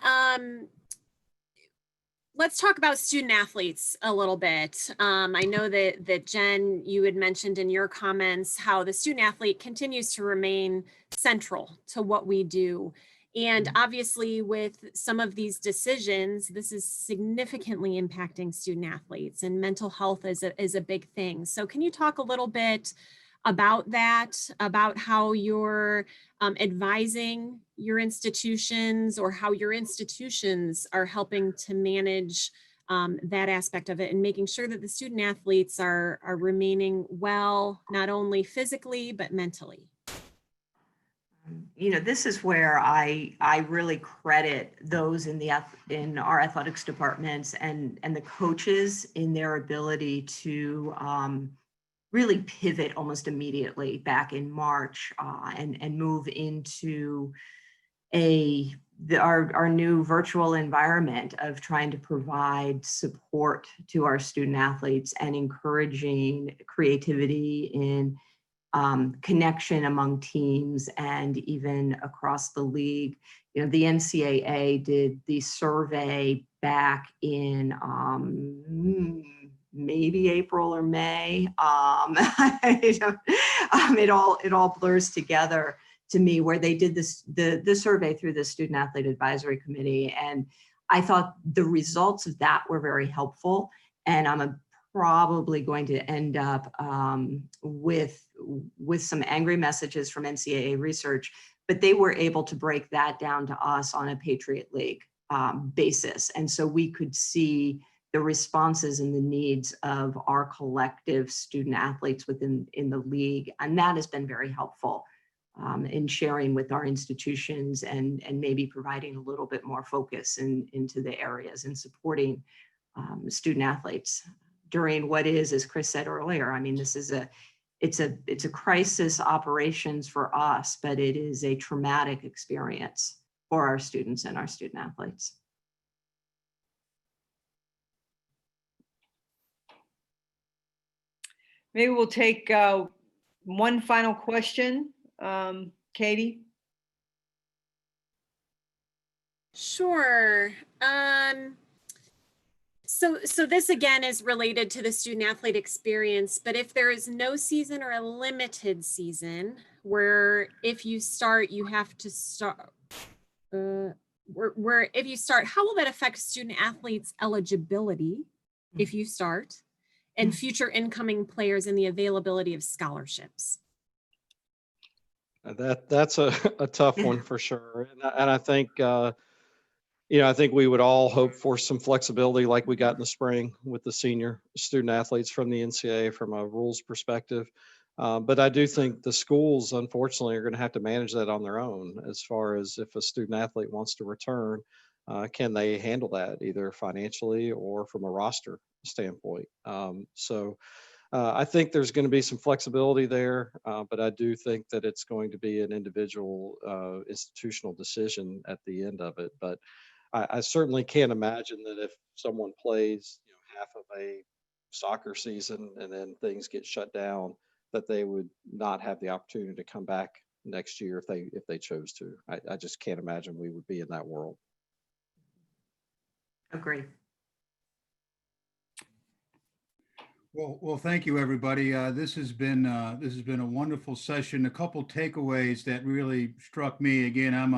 let's talk about student athletes a little bit. I know that Jen, you had mentioned in your comments how the student athlete continues to remain central to what we do. And obviously with some of these decisions, this is significantly impacting student athletes, and mental health is a big thing. So can you talk a little bit about that, about how you're advising your institutions, or how your institutions are helping to manage that aspect of it, and making sure that the student athletes are remaining well, not only physically, but mentally? You know, this is where I really credit those in our athletics departments and the coaches in their ability to really pivot almost immediately back in March and move into our new virtual environment of trying to provide support to our student athletes and encouraging creativity in connection among teams and even across the league. You know, the NCAA did the survey back in maybe April or May. It all blurs together to me, where they did the survey through the Student Athlete Advisory Committee, and I thought the results of that were very helpful. And I'm probably going to end up with some angry messages from NCAA research, but they were able to break that down to us on a Patriot League basis. And so we could see the responses and the needs of our collective student athletes in the league. And that has been very helpful in sharing with our institutions and maybe providing a little bit more focus into the areas and supporting student athletes during what is, as Chris said earlier, I mean, this is it's a crisis operations for us, but it is a traumatic experience for our students and our student athletes. Maybe we'll take one final question. Katie? Sure. So this again is related to the student athlete experience, but if there is no season or a limited season, where if you start, you have to start, where if you start, how will that affect student athletes' eligibility if you start, and future incoming players and the availability of scholarships? That's a tough one for sure. And I think, I think we would all hope for some flexibility like we got in the spring with the senior student athletes from the NCAA from a rules perspective. But I do think the schools, unfortunately, are going to have to manage that on their own as far as if a student athlete wants to return, can they handle that either financially or from a roster standpoint? I think there's going to be some flexibility there, but I do think that it's going to be an individual institutional decision at the end of it. But I certainly can't imagine that if someone plays, half of a soccer season and then things get shut down, that they would not have the opportunity to come back next year if they chose to. I just can't imagine we would be in that world. Agree. Well, thank you, everybody. This has been a wonderful session. A couple takeaways that really struck me. Again, I'm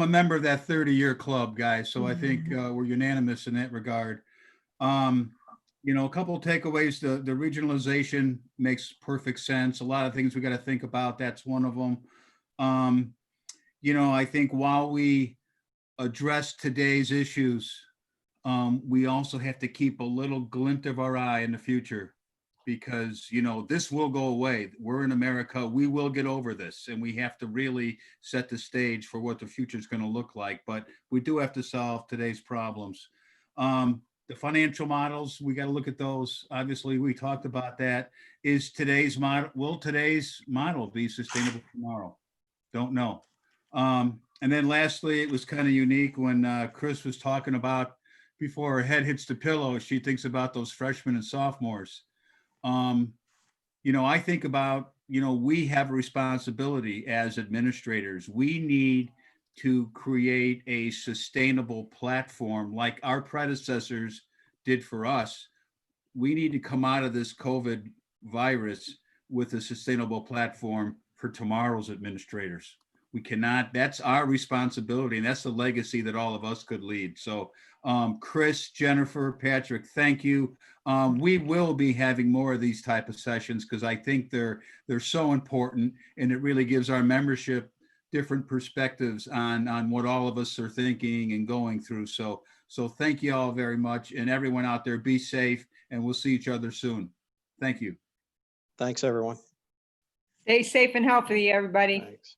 a member of that 30-year club, guys. So I think we're unanimous in that regard. A couple of takeaways. The regionalization makes perfect sense. A lot of things we got to think about. That's one of them. I think while we address today's issues, we also have to keep a little glint of our eye in the future, because this will go away. We're in America. We will get over this, and we have to really set the stage for what the future is going to look like. But we do have to solve today's problems. The financial models, we got to look at those. Obviously, we talked about that. Will today's model be sustainable tomorrow? Don't know. And then lastly, it was kind of unique when Chris was talking about, before her head hits the pillow, she thinks about those freshmen and sophomores. I think about, we have a responsibility as administrators. We need to create a sustainable platform like our predecessors did for us. We need to come out of this COVID virus with a sustainable platform for tomorrow's administrators. We cannot, that's our responsibility, and that's the legacy that all of us could lead. So Chris, Jennifer, Patrick, thank you. We will be having more of these type of sessions because I think they're so important, and it really gives our membership different perspectives on what all of us are thinking and going through. So thank you all very much, and everyone out there, be safe, and we'll see each other soon. Thank you. Thanks, everyone. Stay safe and healthy, everybody. Thanks.